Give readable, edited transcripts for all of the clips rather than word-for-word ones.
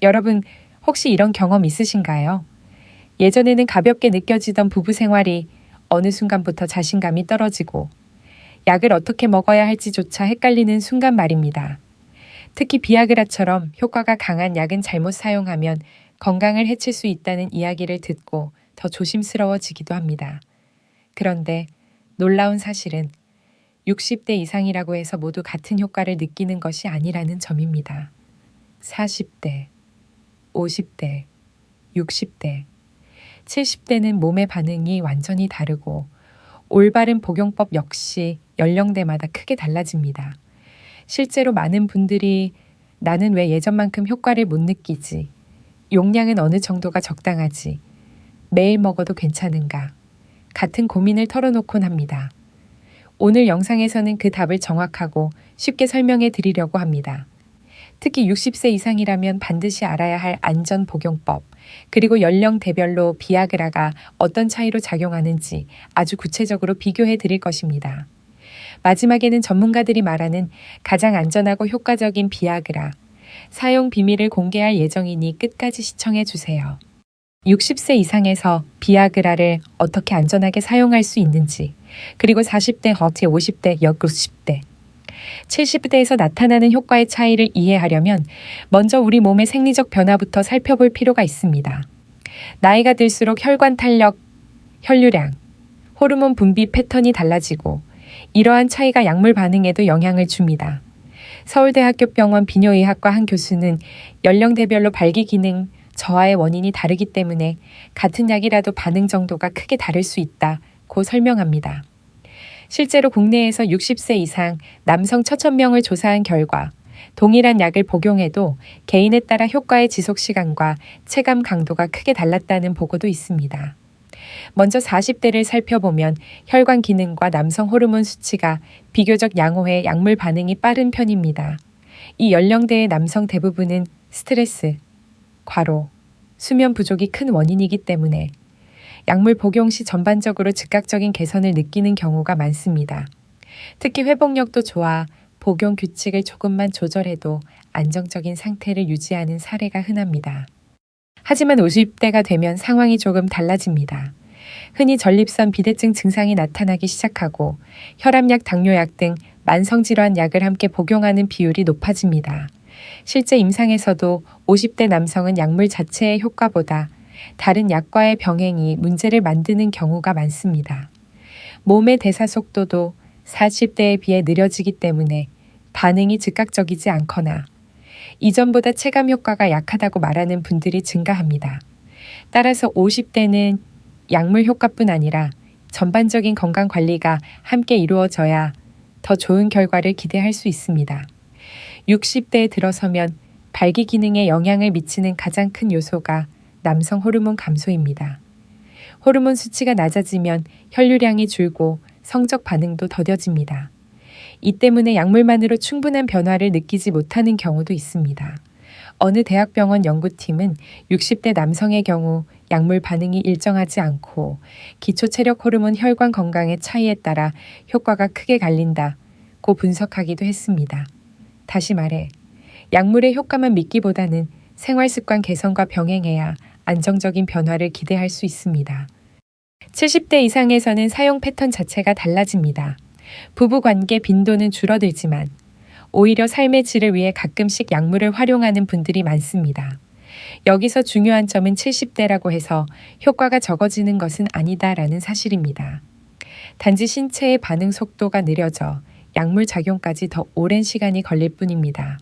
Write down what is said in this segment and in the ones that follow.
여러분, 혹시 이런 경험 있으신가요? 예전에는 가볍게 느껴지던 부부 생활이 어느 순간부터 자신감이 떨어지고 약을 어떻게 먹어야 할지조차 헷갈리는 순간 말입니다. 특히 비아그라처럼 효과가 강한 약은 잘못 사용하면 건강을 해칠 수 있다는 이야기를 듣고 더 조심스러워지기도 합니다. 그런데 놀라운 사실은 60대 이상이라고 해서 모두 같은 효과를 느끼는 것이 아니라는 점입니다. 40대, 50대, 60대, 70대는 몸의 반응이 완전히 다르고 올바른 복용법 역시 연령대마다 크게 달라집니다. 실제로 많은 분들이 나는 왜 예전만큼 효과를 못 느끼지? 용량은 어느 정도가 적당하지? 매일 먹어도 괜찮은가? 같은 고민을 털어놓곤 합니다. 오늘 영상에서는 그 답을 정확하고 쉽게 설명해 드리려고 합니다. 특히 60세 이상이라면 반드시 알아야 할 안전 복용법, 그리고 연령대별로 비아그라가 어떤 차이로 작용하는지 아주 구체적으로 비교해 드릴 것입니다. 마지막에는 전문가들이 말하는 가장 안전하고 효과적인 비아그라, 사용 비밀을 공개할 예정이니 끝까지 시청해 주세요. 60세 이상에서 비아그라를 어떻게 안전하게 사용할 수 있는지, 그리고 40대, 50대, 60대, 70대에서 나타나는 효과의 차이를 이해하려면 먼저 우리 몸의 생리적 변화부터 살펴볼 필요가 있습니다. 나이가 들수록 혈관 탄력, 혈류량, 호르몬 분비 패턴이 달라지고 이러한 차이가 약물 반응에도 영향을 줍니다. 서울대학교 병원 비뇨의학과 한 교수는 연령대별로 발기 기능 저하의 원인이 다르기 때문에 같은 약이라도 반응 정도가 크게 다를 수 있다고 설명합니다. 실제로 국내에서 60세 이상 남성 1,000명을 조사한 결과 동일한 약을 복용해도 개인에 따라 효과의 지속 시간과 체감 강도가 크게 달랐다는 보고도 있습니다. 먼저 40대를 살펴보면 혈관 기능과 남성 호르몬 수치가 비교적 양호해 약물 반응이 빠른 편입니다. 이 연령대의 남성 대부분은 스트레스, 과로, 수면 부족이 큰 원인이기 때문에 약물 복용 시 전반적으로 즉각적인 개선을 느끼는 경우가 많습니다. 특히 회복력도 좋아 복용 규칙을 조금만 조절해도 안정적인 상태를 유지하는 사례가 흔합니다. 하지만 50대가 되면 상황이 조금 달라집니다. 흔히 전립선 비대증 증상이 나타나기 시작하고 혈압약, 당뇨약 등 만성질환 약을 함께 복용하는 비율이 높아집니다. 실제 임상에서도 50대 남성은 약물 자체의 효과보다 다른 약과의 병행이 문제를 만드는 경우가 많습니다. 몸의 대사 속도도 40대에 비해 느려지기 때문에 반응이 즉각적이지 않거나 이전보다 체감 효과가 약하다고 말하는 분들이 증가합니다. 따라서 50대는 약물 효과뿐 아니라 전반적인 건강 관리가 함께 이루어져야 더 좋은 결과를 기대할 수 있습니다. 60대에 들어서면 발기 기능에 영향을 미치는 가장 큰 요소가 남성 호르몬 감소입니다. 호르몬 수치가 낮아지면 혈류량이 줄고 성적 반응도 더뎌집니다. 이 때문에 약물만으로 충분한 변화를 느끼지 못하는 경우도 있습니다. 어느 대학병원 연구팀은 60대 남성의 경우 약물 반응이 일정하지 않고 기초 체력 호르몬 혈관 건강의 차이에 따라 효과가 크게 갈린다고 분석하기도 했습니다. 다시 말해, 약물의 효과만 믿기보다는 생활습관 개선과 병행해야 안정적인 변화를 기대할 수 있습니다. 70대 이상에서는 사용 패턴 자체가 달라집니다. 부부관계 빈도는 줄어들지만 오히려 삶의 질을 위해 가끔씩 약물을 활용하는 분들이 많습니다. 여기서 중요한 점은 70대라고 해서 효과가 적어지는 것은 아니다라는 사실입니다. 단지 신체의 반응 속도가 느려져 약물 작용까지 더 오랜 시간이 걸릴 뿐입니다.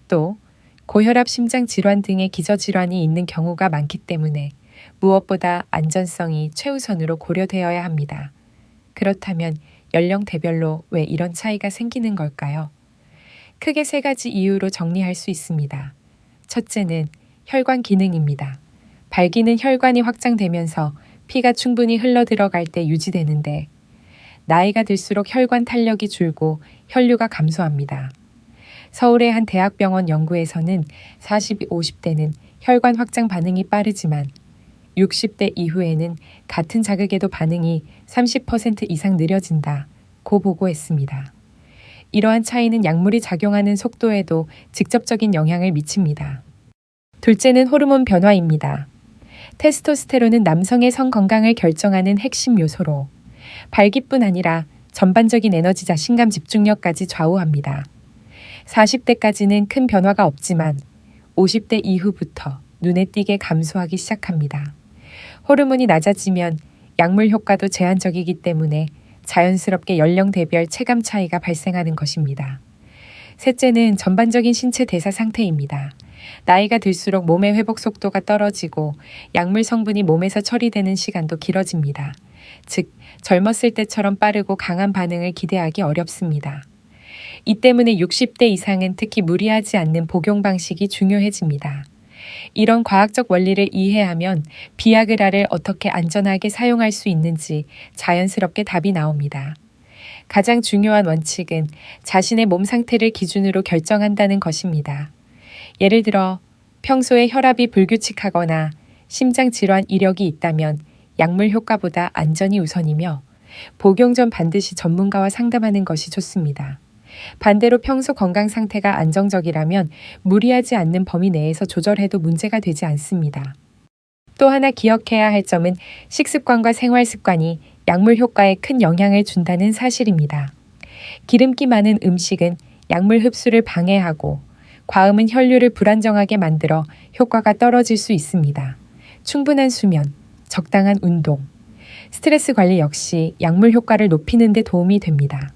또 고혈압, 심장 질환 등의 기저질환이 있는 경우가 많기 때문에 무엇보다 안전성이 최우선으로 고려되어야 합니다. 그렇다면 연령대별로 왜 이런 차이가 생기는 걸까요? 크게 세 가지 이유로 정리할 수 있습니다. 첫째는 혈관 기능입니다. 발기는 혈관이 확장되면서 피가 충분히 흘러들어갈 때 유지되는데 나이가 들수록 혈관 탄력이 줄고 혈류가 감소합니다. 서울의 한 대학병원 연구에서는 40, 50대는 혈관 확장 반응이 빠르지만 60대 이후에는 같은 자극에도 반응이 30% 이상 느려진다고 보고했습니다. 이러한 차이는 약물이 작용하는 속도에도 직접적인 영향을 미칩니다. 둘째는 호르몬 변화입니다. 테스토스테론은 남성의 성 건강을 결정하는 핵심 요소로 발기뿐 아니라 전반적인 에너지, 자신감, 집중력까지 좌우합니다. 40대까지는 큰 변화가 없지만 50대 이후부터 눈에 띄게 감소하기 시작합니다. 호르몬이 낮아지면 약물 효과도 제한적이기 때문에 자연스럽게 연령대별 체감 차이가 발생하는 것입니다. 셋째는 전반적인 신체 대사 상태입니다. 나이가 들수록 몸의 회복 속도가 떨어지고 약물 성분이 몸에서 처리되는 시간도 길어집니다. 즉, 젊었을 때처럼 빠르고 강한 반응을 기대하기 어렵습니다. 이 때문에 60대 이상은 특히 무리하지 않는 복용 방식이 중요해집니다. 이런 과학적 원리를 이해하면 비아그라를 어떻게 안전하게 사용할 수 있는지 자연스럽게 답이 나옵니다. 가장 중요한 원칙은 자신의 몸 상태를 기준으로 결정한다는 것입니다. 예를 들어 평소에 혈압이 불규칙하거나 심장 질환 이력이 있다면 약물 효과보다 안전이 우선이며 복용 전 반드시 전문가와 상담하는 것이 좋습니다. 반대로 평소 건강 상태가 안정적이라면 무리하지 않는 범위 내에서 조절해도 문제가 되지 않습니다. 또 하나 기억해야 할 점은 식습관과 생활 습관이 약물 효과에 큰 영향을 준다는 사실입니다. 기름기 많은 음식은 약물 흡수를 방해하고 과음은 혈류를 불안정하게 만들어 효과가 떨어질 수 있습니다. 충분한 수면, 적당한 운동, 스트레스 관리 역시 약물 효과를 높이는 데 도움이 됩니다.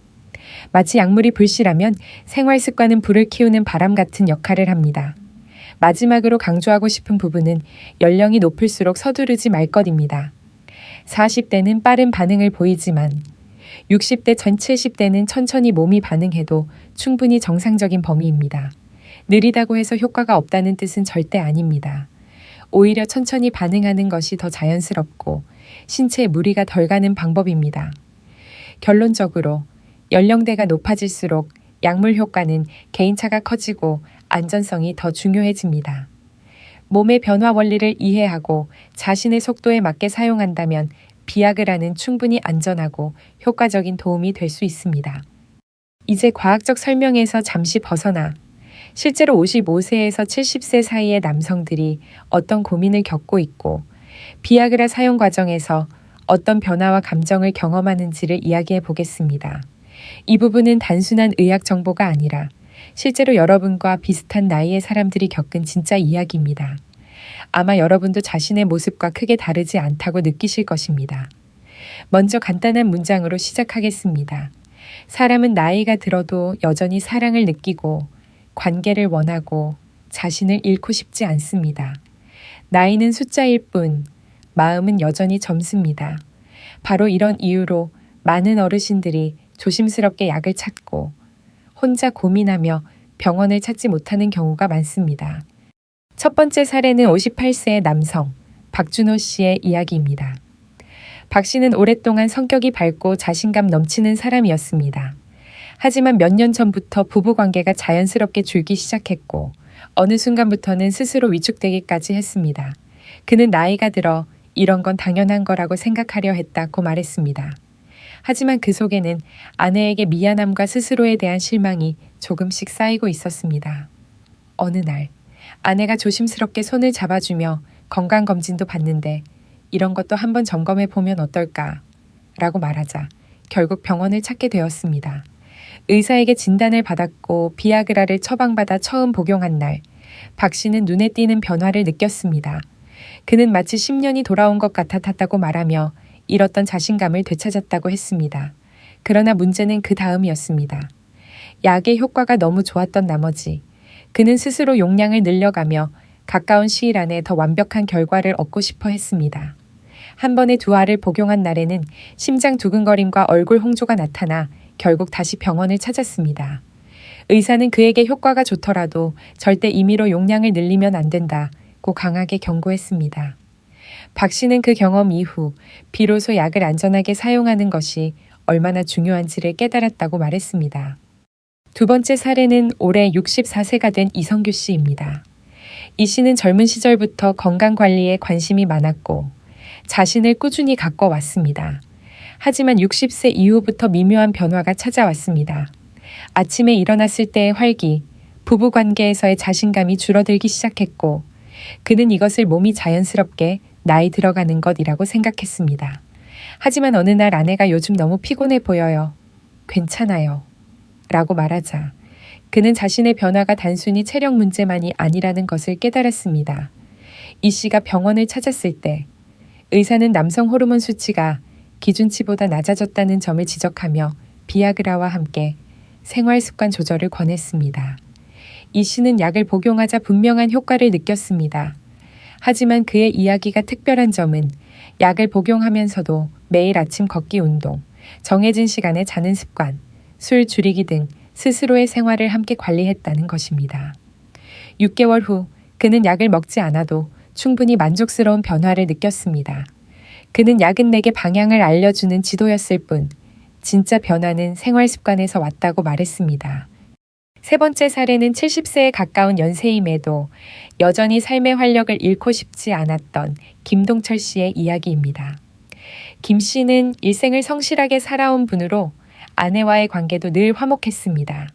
마치 약물이 불씨라면 생활 습관은 불을 키우는 바람 같은 역할을 합니다. 마지막으로 강조하고 싶은 부분은 연령이 높을수록 서두르지 말 것입니다. 40대는 빠른 반응을 보이지만 60대 전 70대는 천천히 몸이 반응해도 충분히 정상적인 범위입니다. 느리다고 해서 효과가 없다는 뜻은 절대 아닙니다. 오히려 천천히 반응하는 것이 더 자연스럽고 신체에 무리가 덜 가는 방법입니다. 결론적으로 연령대가 높아질수록 약물 효과는 개인차가 커지고 안전성이 더 중요해집니다. 몸의 변화 원리를 이해하고 자신의 속도에 맞게 사용한다면 비아그라는 충분히 안전하고 효과적인 도움이 될 수 있습니다. 이제 과학적 설명에서 잠시 벗어나 실제로 55세에서 70세 사이의 남성들이 어떤 고민을 겪고 있고 비아그라 사용 과정에서 어떤 변화와 감정을 경험하는지를 이야기해 보겠습니다. 이 부분은 단순한 의학 정보가 아니라 실제로 여러분과 비슷한 나이의 사람들이 겪은 진짜 이야기입니다. 아마 여러분도 자신의 모습과 크게 다르지 않다고 느끼실 것입니다. 먼저 간단한 문장으로 시작하겠습니다. 사람은 나이가 들어도 여전히 사랑을 느끼고 관계를 원하고 자신을 잃고 싶지 않습니다. 나이는 숫자일 뿐 마음은 여전히 젊습니다. 바로 이런 이유로 많은 어르신들이 조심스럽게 약을 찾고 혼자 고민하며 병원을 찾지 못하는 경우가 많습니다. 첫 번째 사례는 58세의 남성 박준호 씨의 이야기입니다. 박 씨는 오랫동안 성격이 밝고 자신감 넘치는 사람이었습니다. 하지만 몇 년 전부터 부부관계가 자연스럽게 줄기 시작했고 어느 순간부터는 스스로 위축되기까지 했습니다. 그는 나이가 들어 이런 건 당연한 거라고 생각하려 했다고 말했습니다. 하지만 그 속에는 아내에게 미안함과 스스로에 대한 실망이 조금씩 쌓이고 있었습니다. 어느 날 아내가 조심스럽게 손을 잡아주며 건강검진도 받는데 이런 것도 한번 점검해 보면 어떨까? 라고 말하자 결국 병원을 찾게 되었습니다. 의사에게 진단을 받았고 비아그라를 처방받아 처음 복용한 날, 박 씨는 눈에 띄는 변화를 느꼈습니다. 그는 마치 10년이 돌아온 것 같았다고 말하며 잃었던 자신감을 되찾았다고 했습니다. 그러나 문제는 그 다음이었습니다. 약의 효과가 너무 좋았던 나머지 그는 스스로 용량을 늘려가며 가까운 시일 안에 더 완벽한 결과를 얻고 싶어 했습니다. 한 번에 2알을 복용한 날에는 심장 두근거림과 얼굴 홍조가 나타나 결국 다시 병원을 찾았습니다. 의사는 그에게 효과가 좋더라도 절대 임의로 용량을 늘리면 안 된다고 강하게 경고했습니다. 박 씨는 그 경험 이후 비로소 약을 안전하게 사용하는 것이 얼마나 중요한지를 깨달았다고 말했습니다. 두 번째 사례는 올해 64세가 된 이성규 씨입니다. 이 씨는 젊은 시절부터 건강관리에 관심이 많았고 자신을 꾸준히 가꿔왔습니다. 하지만 60세 이후부터 미묘한 변화가 찾아왔습니다. 아침에 일어났을 때의 활기, 부부관계에서의 자신감이 줄어들기 시작했고 그는 이것을 몸이 자연스럽게 나이 들어가는 것이라고 생각했습니다. 하지만 어느 날 아내가 요즘 너무 피곤해 보여요. 괜찮아요. 라고 말하자 그는 자신의 변화가 단순히 체력 문제만이 아니라는 것을 깨달았습니다. 이 씨가 병원을 찾았을 때 의사는 남성 호르몬 수치가 기준치보다 낮아졌다는 점을 지적하며 비아그라와 함께 생활 습관 조절을 권했습니다. 이 씨는 약을 복용하자 분명한 효과를 느꼈습니다. 하지만 그의 이야기가 특별한 점은 약을 복용하면서도 매일 아침 걷기 운동, 정해진 시간에 자는 습관, 술 줄이기 등 스스로의 생활을 함께 관리했다는 것입니다. 6개월 후 그는 약을 먹지 않아도 충분히 만족스러운 변화를 느꼈습니다. 그는 약은 내게 방향을 알려주는 지도였을 뿐 진짜 변화는 생활 습관에서 왔다고 말했습니다. 세 번째 사례는 70세에 가까운 연세임에도 여전히 삶의 활력을 잃고 싶지 않았던 김동철 씨의 이야기입니다. 김 씨는 일생을 성실하게 살아온 분으로 아내와의 관계도 늘 화목했습니다.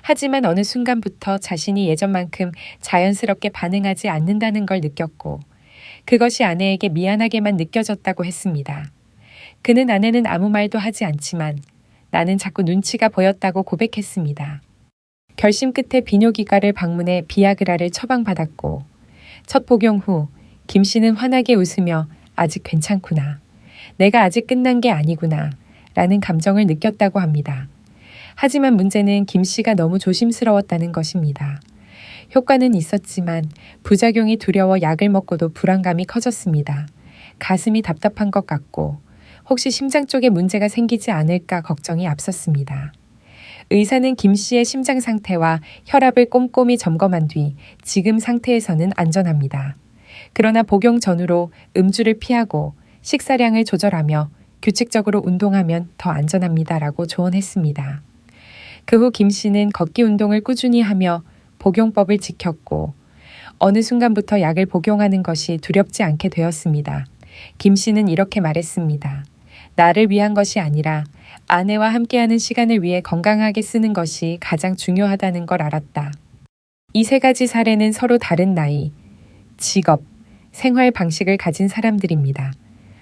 하지만 어느 순간부터 자신이 예전만큼 자연스럽게 반응하지 않는다는 걸 느꼈고 그것이 아내에게 미안하게만 느껴졌다고 했습니다. 그는 아내는 아무 말도 하지 않지만 나는 자꾸 눈치가 보였다고 고백했습니다. 결심 끝에 비뇨기과를 방문해 비아그라를 처방받았고 첫 복용 후 김 씨는 환하게 웃으며 아직 괜찮구나. 내가 아직 끝난 게 아니구나. 라는 감정을 느꼈다고 합니다. 하지만 문제는 김 씨가 너무 조심스러웠다는 것입니다. 효과는 있었지만 부작용이 두려워 약을 먹고도 불안감이 커졌습니다. 가슴이 답답한 것 같고 혹시 심장 쪽에 문제가 생기지 않을까 걱정이 앞섰습니다. 의사는 김 씨의 심장 상태와 혈압을 꼼꼼히 점검한 뒤 지금 상태에서는 안전합니다. 그러나 복용 전후로 음주를 피하고 식사량을 조절하며 규칙적으로 운동하면 더 안전합니다라고 조언했습니다. 그 후 김 씨는 걷기 운동을 꾸준히 하며 복용법을 지켰고 어느 순간부터 약을 복용하는 것이 두렵지 않게 되었습니다. 김 씨는 이렇게 말했습니다. 나를 위한 것이 아니라 아내와 함께하는 시간을 위해 건강하게 쓰는 것이 가장 중요하다는 걸 알았다. 이 세 가지 사례는 서로 다른 나이, 직업, 생활 방식을 가진 사람들입니다.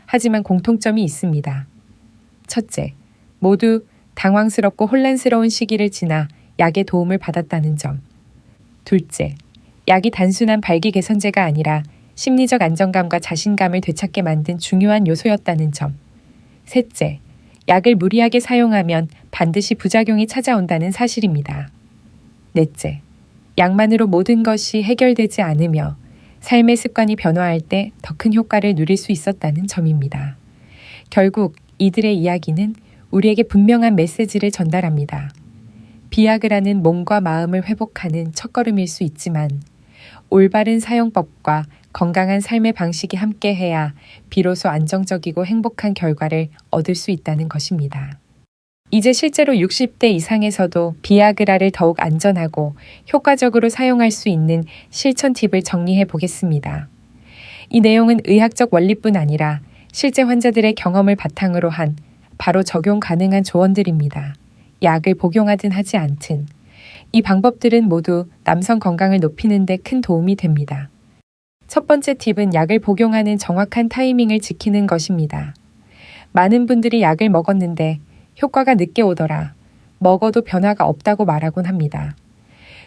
하지만 공통점이 있습니다. 첫째, 모두 당황스럽고 혼란스러운 시기를 지나 약의 도움을 받았다는 점. 둘째, 약이 단순한 발기 개선제가 아니라 심리적 안정감과 자신감을 되찾게 만든 중요한 요소였다는 점. 셋째, 약을 무리하게 사용하면 반드시 부작용이 찾아온다는 사실입니다. 넷째, 약만으로 모든 것이 해결되지 않으며 삶의 습관이 변화할 때 더 큰 효과를 누릴 수 있었다는 점입니다. 결국 이들의 이야기는 우리에게 분명한 메시지를 전달합니다. 비아그라는 몸과 마음을 회복하는 첫걸음일 수 있지만 올바른 사용법과 건강한 삶의 방식이 함께해야 비로소 안정적이고 행복한 결과를 얻을 수 있다는 것입니다. 이제 실제로 60대 이상에서도 비아그라를 더욱 안전하고 효과적으로 사용할 수 있는 실천 팁을 정리해 보겠습니다. 이 내용은 의학적 원리뿐 아니라 실제 환자들의 경험을 바탕으로 한 바로 적용 가능한 조언들입니다. 약을 복용하든 하지 않든 이 방법들은 모두 남성 건강을 높이는 데 큰 도움이 됩니다. 첫 번째 팁은 약을 복용하는 정확한 타이밍을 지키는 것입니다. 많은 분들이 약을 먹었는데 효과가 늦게 오더라. 먹어도 변화가 없다고 말하곤 합니다.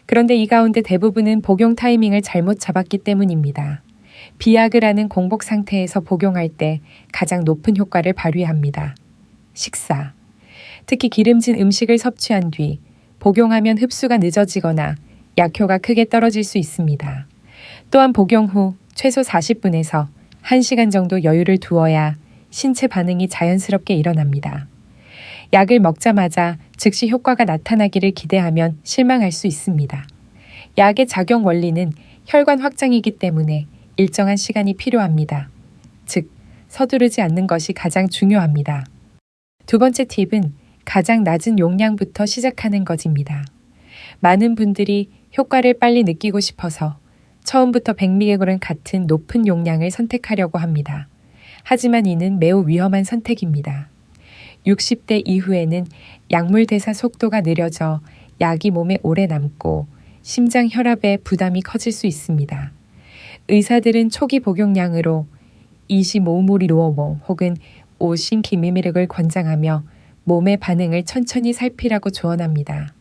그런데 이 가운데 대부분은 복용 타이밍을 잘못 잡았기 때문입니다. 비아그라는 공복 상태에서 복용할 때 가장 높은 효과를 발휘합니다. 식사. 특히 기름진 음식을 섭취한 뒤 복용하면 흡수가 늦어지거나 약효가 크게 떨어질 수 있습니다. 또한 복용 후 최소 40분에서 1시간 정도 여유를 두어야 신체 반응이 자연스럽게 일어납니다. 약을 먹자마자 즉시 효과가 나타나기를 기대하면 실망할 수 있습니다. 약의 작용 원리는 혈관 확장이기 때문에 일정한 시간이 필요합니다. 즉, 서두르지 않는 것이 가장 중요합니다. 두 번째 팁은 가장 낮은 용량부터 시작하는 것입니다. 많은 분들이 효과를 빨리 느끼고 싶어서 처음부터 100mg 같은 높은 용량을 선택하려고 합니다. 하지만 이는 매우 위험한 선택입니다. 60대 이후에는 약물 대사 속도가 느려져 약이 몸에 오래 남고 심장 혈압에 부담이 커질 수 있습니다. 의사들은 초기 복용량으로 25ml 혹은 50mg을 권장하며 몸의 반응을 천천히 살피라고 조언합니다.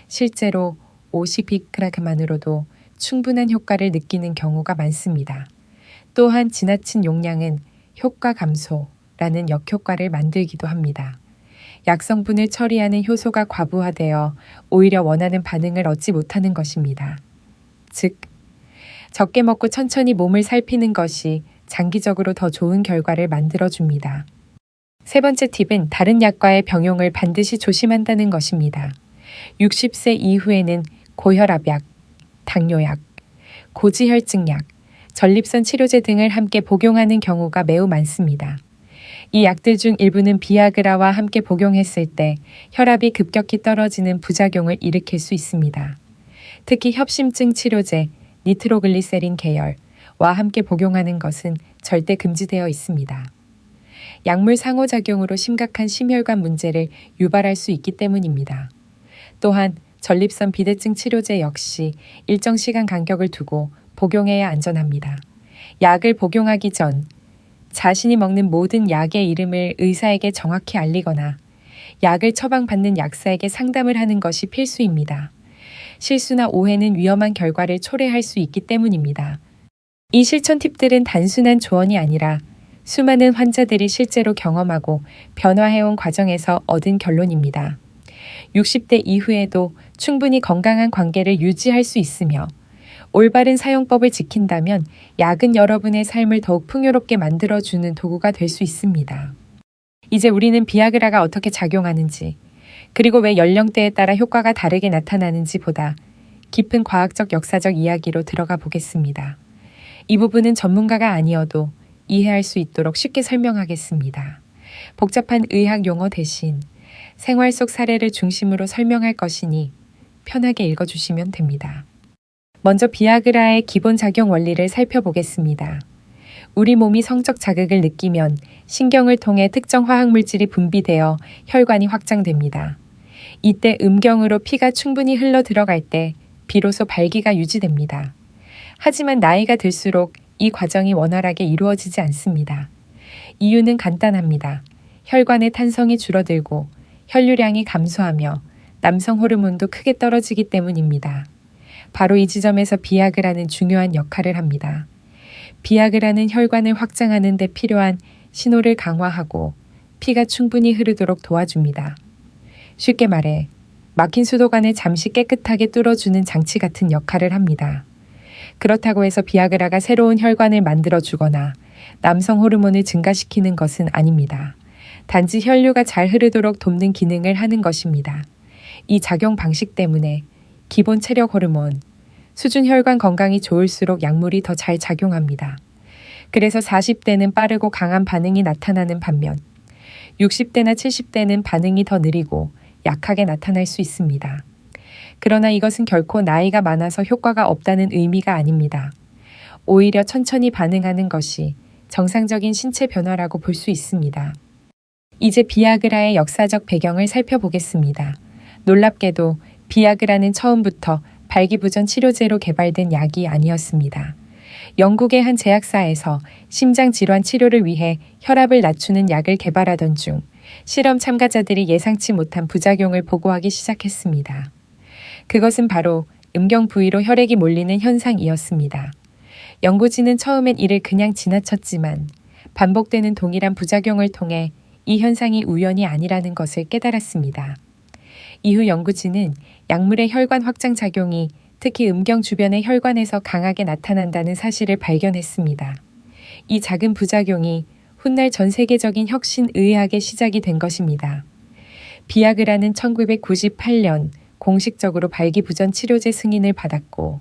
실제로 50mg만으로도 충분한 효과를 느끼는 경우가 많습니다. 또한 지나친 용량은 효과 감소라는 역효과를 만들기도 합니다. 약성분을 처리하는 효소가 과부하되어 오히려 원하는 반응을 얻지 못하는 것입니다. 즉, 적게 먹고 천천히 몸을 살피는 것이 장기적으로 더 좋은 결과를 만들어줍니다. 세 번째 팁은 다른 약과의 병용을 반드시 조심한다는 것입니다. 60세 이후에는 고혈압약, 당뇨약, 고지혈증약, 전립선 치료제 등을 함께 복용하는 경우가 매우 많습니다. 이 약들 중 일부는 비아그라와 함께 복용했을 때 혈압이 급격히 떨어지는 부작용을 일으킬 수 있습니다. 특히 협심증 치료제, 니트로글리세린 계열과 함께 복용하는 것은 절대 금지되어 있습니다. 약물 상호작용으로 심각한 심혈관 문제를 유발할 수 있기 때문입니다. 또한 전립선 비대증 치료제 역시 일정 시간 간격을 두고 복용해야 안전합니다. 약을 복용하기 전 자신이 먹는 모든 약의 이름을 의사에게 정확히 알리거나 약을 처방받는 약사에게 상담을 하는 것이 필수입니다. 실수나 오해는 위험한 결과를 초래할 수 있기 때문입니다. 이 실천 팁들은 단순한 조언이 아니라 수많은 환자들이 실제로 경험하고 변화해온 과정에서 얻은 결론입니다. 60대 이후에도 충분히 건강한 관계를 유지할 수 있으며 올바른 사용법을 지킨다면 약은 여러분의 삶을 더욱 풍요롭게 만들어주는 도구가 될 수 있습니다. 이제 우리는 비아그라가 어떻게 작용하는지, 그리고 왜 연령대에 따라 효과가 다르게 나타나는지 보다 깊은 과학적 역사적 이야기로 들어가 보겠습니다. 이 부분은 전문가가 아니어도 이해할 수 있도록 쉽게 설명하겠습니다. 복잡한 의학 용어 대신 생활 속 사례를 중심으로 설명할 것이니 편하게 읽어주시면 됩니다. 먼저 비아그라의 기본 작용 원리를 살펴보겠습니다. 우리 몸이 성적 자극을 느끼면 신경을 통해 특정 화학물질이 분비되어 혈관이 확장됩니다. 이때 음경으로 피가 충분히 흘러 들어갈 때 비로소 발기가 유지됩니다. 하지만 나이가 들수록 이 과정이 원활하게 이루어지지 않습니다. 이유는 간단합니다. 혈관의 탄성이 줄어들고 혈류량이 감소하며 남성 호르몬도 크게 떨어지기 때문입니다. 바로 이 지점에서 비아그라는 중요한 역할을 합니다. 비아그라는 혈관을 확장하는 데 필요한 신호를 강화하고 피가 충분히 흐르도록 도와줍니다. 쉽게 말해 막힌 수도관을 잠시 깨끗하게 뚫어주는 장치 같은 역할을 합니다. 그렇다고 해서 비아그라가 새로운 혈관을 만들어주거나 남성 호르몬을 증가시키는 것은 아닙니다. 단지 혈류가 잘 흐르도록 돕는 기능을 하는 것입니다. 이 작용 방식 때문에 기본 체력 호르몬, 수준 혈관 건강이 좋을수록 약물이 더 잘 작용합니다. 그래서 40대는 빠르고 강한 반응이 나타나는 반면 60대나 70대는 반응이 더 느리고 약하게 나타날 수 있습니다. 그러나 이것은 결코 나이가 많아서 효과가 없다는 의미가 아닙니다. 오히려 천천히 반응하는 것이 정상적인 신체 변화라고 볼 수 있습니다. 이제 비아그라의 역사적 배경을 살펴보겠습니다. 놀랍게도 비아그라는 처음부터 발기부전 치료제로 개발된 약이 아니었습니다. 영국의 한 제약사에서 심장질환 치료를 위해 혈압을 낮추는 약을 개발하던 중 실험 참가자들이 예상치 못한 부작용을 보고하기 시작했습니다. 그것은 바로 음경 부위로 혈액이 몰리는 현상이었습니다. 연구진은 처음엔 이를 그냥 지나쳤지만 반복되는 동일한 부작용을 통해 이 현상이 우연이 아니라는 것을 깨달았습니다. 이후 연구진은 약물의 혈관 확장 작용이 특히 음경 주변의 혈관에서 강하게 나타난다는 사실을 발견했습니다. 이 작은 부작용이 훗날 전 세계적인 혁신 의학의 시작이 된 것입니다. 비아그라는 1998년 공식적으로 발기부전 치료제 승인을 받았고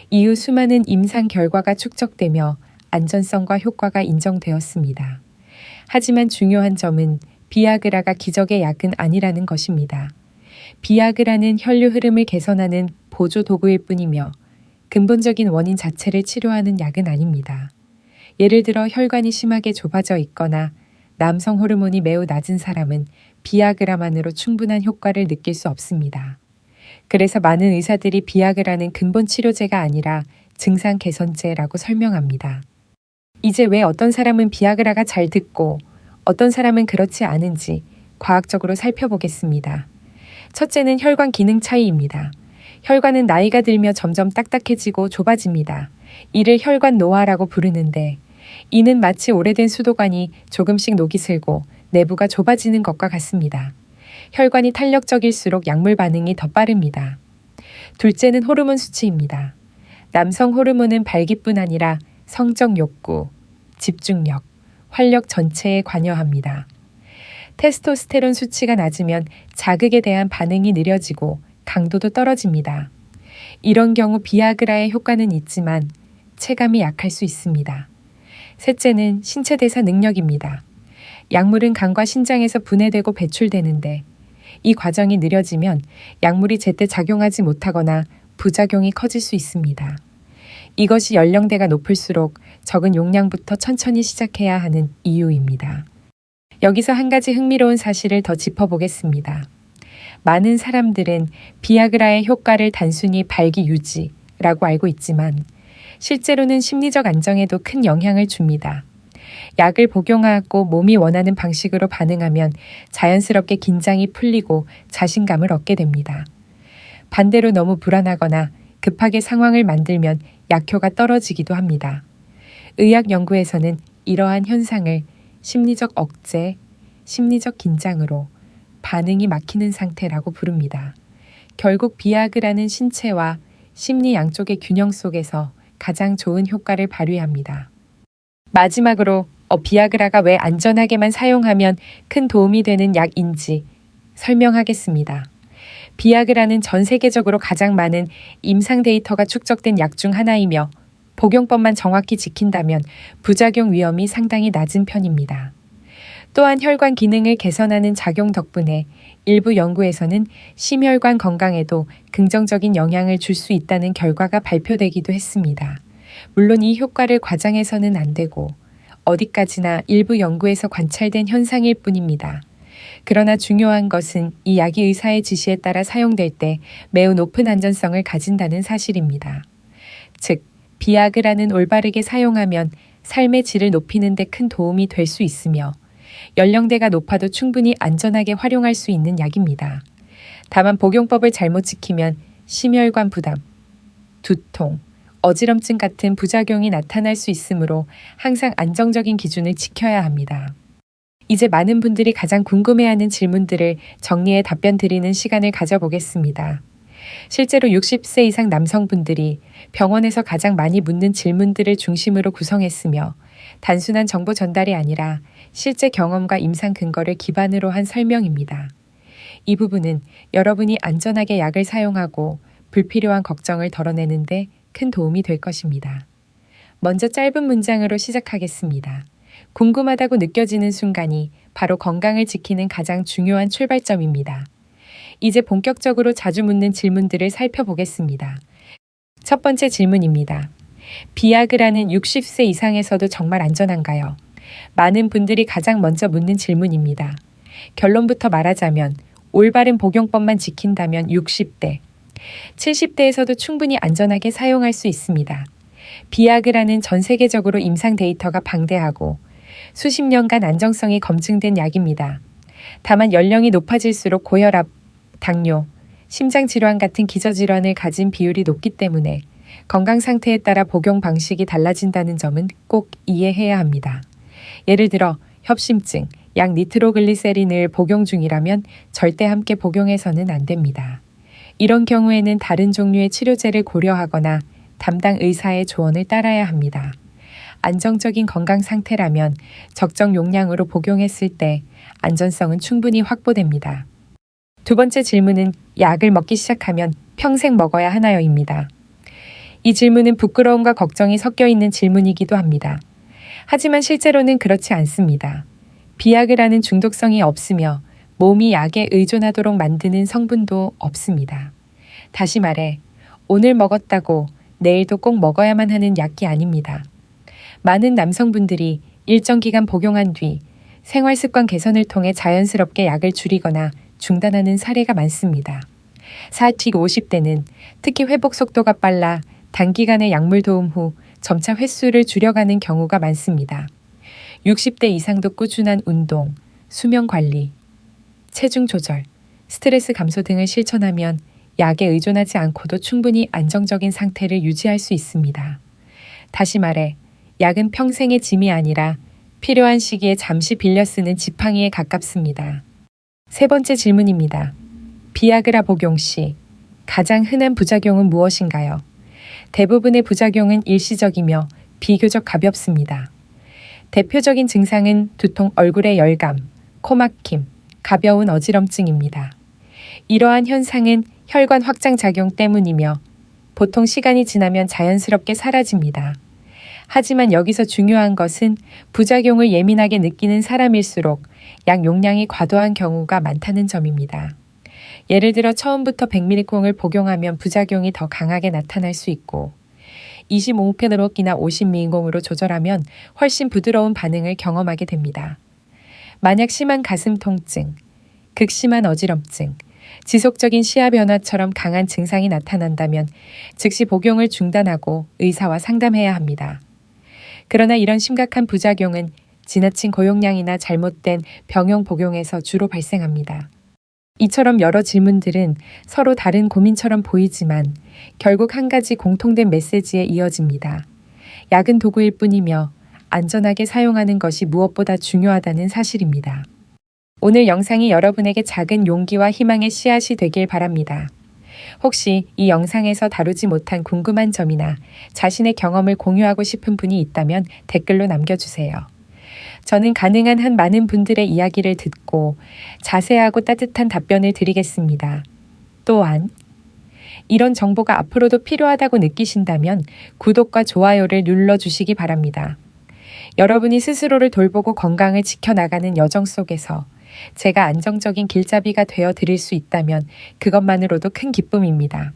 이후 수많은 임상 결과가 축적되며 안전성과 효과가 인정되었습니다. 하지만 중요한 점은 비아그라가 기적의 약은 아니라는 것입니다. 비아그라는 혈류 흐름을 개선하는 보조 도구일 뿐이며 근본적인 원인 자체를 치료하는 약은 아닙니다. 예를 들어 혈관이 심하게 좁아져 있거나 남성 호르몬이 매우 낮은 사람은 비아그라만으로 충분한 효과를 느낄 수 없습니다. 그래서 많은 의사들이 비아그라는 근본 치료제가 아니라 증상 개선제라고 설명합니다. 이제 왜 어떤 사람은 비아그라가 잘 듣고 어떤 사람은 그렇지 않은지 과학적으로 살펴보겠습니다. 첫째는 혈관 기능 차이입니다. 혈관은 나이가 들며 점점 딱딱해지고 좁아집니다. 이를 혈관 노화라고 부르는데 이는 마치 오래된 수도관이 조금씩 녹이 슬고 내부가 좁아지는 것과 같습니다. 혈관이 탄력적일수록 약물 반응이 더 빠릅니다. 둘째는 호르몬 수치입니다. 남성 호르몬은 발기뿐 아니라 성적 욕구, 집중력, 활력 전체에 관여합니다. 테스토스테론 수치가 낮으면 자극에 대한 반응이 느려지고 강도도 떨어집니다. 이런 경우 비아그라의 효과는 있지만 체감이 약할 수 있습니다. 셋째는 신체 대사 능력입니다. 약물은 간과 신장에서 분해되고 배출되는데 이 과정이 느려지면 약물이 제때 작용하지 못하거나 부작용이 커질 수 있습니다. 이것이 연령대가 높을수록 적은 용량부터 천천히 시작해야 하는 이유입니다. 여기서 한 가지 흥미로운 사실을 더 짚어보겠습니다. 많은 사람들은 비아그라의 효과를 단순히 발기 유지라고 알고 있지만 실제로는 심리적 안정에도 큰 영향을 줍니다. 약을 복용하고 몸이 원하는 방식으로 반응하면 자연스럽게 긴장이 풀리고 자신감을 얻게 됩니다. 반대로 너무 불안하거나 급하게 상황을 만들면 약효가 떨어지기도 합니다. 의학 연구에서는 이러한 현상을 심리적 억제, 심리적 긴장으로 반응이 막히는 상태라고 부릅니다. 결국 비아그라는 신체와 심리 양쪽의 균형 속에서 가장 좋은 효과를 발휘합니다. 마지막으로 비아그라가 왜 안전하게만 사용하면 큰 도움이 되는 약인지 설명하겠습니다. 비아그라는 전 세계적으로 가장 많은 임상 데이터가 축적된 약 중 하나이며 복용법만 정확히 지킨다면 부작용 위험이 상당히 낮은 편입니다. 또한 혈관 기능을 개선하는 작용 덕분에 일부 연구에서는 심혈관 건강에도 긍정적인 영향을 줄 수 있다는 결과가 발표되기도 했습니다. 물론 이 효과를 과장해서는 안 되고 어디까지나 일부 연구에서 관찰된 현상일 뿐입니다. 그러나 중요한 것은 이 약이 의사의 지시에 따라 사용될 때 매우 높은 안전성을 가진다는 사실입니다. 즉, 비아그라는 올바르게 사용하면 삶의 질을 높이는 데 큰 도움이 될 수 있으며 연령대가 높아도 충분히 안전하게 활용할 수 있는 약입니다. 다만 복용법을 잘못 지키면 심혈관 부담, 두통, 어지럼증 같은 부작용이 나타날 수 있으므로 항상 안정적인 기준을 지켜야 합니다. 이제 많은 분들이 가장 궁금해하는 질문들을 정리해 답변 드리는 시간을 가져보겠습니다. 실제로 60세 이상 남성분들이 병원에서 가장 많이 묻는 질문들을 중심으로 구성했으며 단순한 정보 전달이 아니라 실제 경험과 임상 근거를 기반으로 한 설명입니다. 이 부분은 여러분이 안전하게 약을 사용하고 불필요한 걱정을 덜어내는 데 큰 도움이 될 것입니다. 먼저 짧은 문장으로 시작하겠습니다. 궁금하다고 느껴지는 순간이 바로 건강을 지키는 가장 중요한 출발점입니다. 이제 본격적으로 자주 묻는 질문들을 살펴보겠습니다. 첫 번째 질문입니다. 비아그라는 60세 이상에서도 정말 안전한가요? 많은 분들이 가장 먼저 묻는 질문입니다. 결론부터 말하자면 올바른 복용법만 지킨다면 60대, 70대에서도 충분히 안전하게 사용할 수 있습니다. 비아그라는 전 세계적으로 임상 데이터가 방대하고 수십 년간 안정성이 검증된 약입니다. 다만 연령이 높아질수록 고혈압, 당뇨, 심장질환 같은 기저질환을 가진 비율이 높기 때문에 건강 상태에 따라 복용 방식이 달라진다는 점은 꼭 이해해야 합니다. 예를 들어 협심증, 약 니트로글리세린을 복용 중이라면 절대 함께 복용해서는 안 됩니다. 이런 경우에는 다른 종류의 치료제를 고려하거나 담당 의사의 조언을 따라야 합니다. 안정적인 건강 상태라면 적정 용량으로 복용했을 때 안전성은 충분히 확보됩니다. 두 번째 질문은 약을 먹기 시작하면 평생 먹어야 하나요?입니다. 이 질문은 부끄러움과 걱정이 섞여 있는 질문이기도 합니다. 하지만 실제로는 그렇지 않습니다. 비아그라는 중독성이 없으며 몸이 약에 의존하도록 만드는 성분도 없습니다. 다시 말해, 오늘 먹었다고 내일도 꼭 먹어야만 하는 약이 아닙니다. 많은 남성분들이 일정 기간 복용한 뒤 생활 습관 개선을 통해 자연스럽게 약을 줄이거나 중단하는 사례가 많습니다. 40, 50대는 특히 회복 속도가 빨라 단기간에 약물 도움 후 점차 횟수를 줄여가는 경우가 많습니다. 60대 이상도 꾸준한 운동, 수면 관리, 체중 조절, 스트레스 감소 등을 실천하면 약에 의존하지 않고도 충분히 안정적인 상태를 유지할 수 있습니다. 다시 말해, 약은 평생의 짐이 아니라 필요한 시기에 잠시 빌려 쓰는 지팡이에 가깝습니다. 세 번째 질문입니다. 비아그라 복용 시 가장 흔한 부작용은 무엇인가요? 대부분의 부작용은 일시적이며 비교적 가볍습니다. 대표적인 증상은 두통, 얼굴의 열감, 코막힘, 가벼운 어지럼증입니다. 이러한 현상은 혈관 확장 작용 때문이며 보통 시간이 지나면 자연스럽게 사라집니다. 하지만 여기서 중요한 것은 부작용을 예민하게 느끼는 사람일수록 약 용량이 과도한 경우가 많다는 점입니다. 예를 들어 처음부터 100mg을 복용하면 부작용이 더 강하게 나타날 수 있고 25mg이나 50mg으로 조절하면 훨씬 부드러운 반응을 경험하게 됩니다. 만약 심한 가슴 통증, 극심한 어지럼증, 지속적인 시야 변화처럼 강한 증상이 나타난다면 즉시 복용을 중단하고 의사와 상담해야 합니다. 그러나 이런 심각한 부작용은 지나친 고용량이나 잘못된 병용 복용에서 주로 발생합니다. 이처럼 여러 질문들은 서로 다른 고민처럼 보이지만 결국 한 가지 공통된 메시지에 이어집니다. 약은 도구일 뿐이며 안전하게 사용하는 것이 무엇보다 중요하다는 사실입니다. 오늘 영상이 여러분에게 작은 용기와 희망의 씨앗이 되길 바랍니다. 혹시 이 영상에서 다루지 못한 궁금한 점이나 자신의 경험을 공유하고 싶은 분이 있다면 댓글로 남겨주세요. 저는 가능한 한 많은 분들의 이야기를 듣고 자세하고 따뜻한 답변을 드리겠습니다. 또한 이런 정보가 앞으로도 필요하다고 느끼신다면 구독과 좋아요를 눌러주시기 바랍니다. 여러분이 스스로를 돌보고 건강을 지켜나가는 여정 속에서 제가 안정적인 길잡이가 되어 드릴 수 있다면 그것만으로도 큰 기쁨입니다.